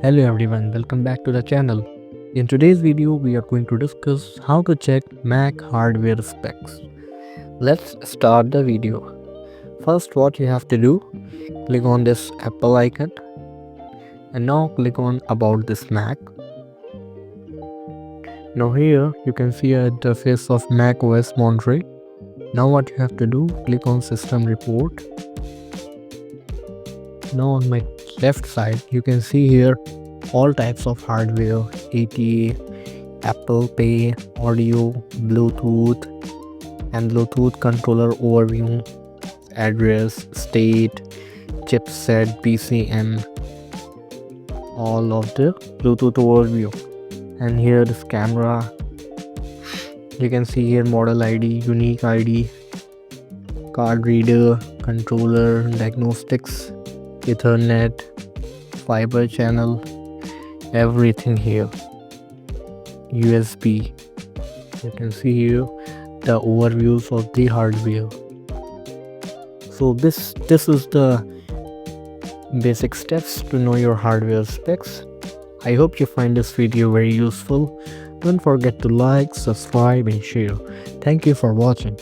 Hello everyone, welcome back to the channel. In today's video, we are going to discuss how to check Mac hardware specs. Let's start the video. First, what you have to do, click on this Apple icon and now click on About this Mac. Now here you can see an interface of macOS Monterey. Now what you have to do, click on System Report. Now on my left side, you can see here all types of hardware: ATA, Apple Pay, audio, Bluetooth and Bluetooth controller overview, address, state, chipset, PCM, all of the Bluetooth overview. And here is camera. You can see here model ID, unique ID, card reader, controller, diagnostics, Ethernet, fiber channel, everything here. USB. You can see here the overviews of the hardware. So this is the basic steps to know your hardware specs. I hope you find this video very useful. Don't forget to like, subscribe and share. Thank you for watching.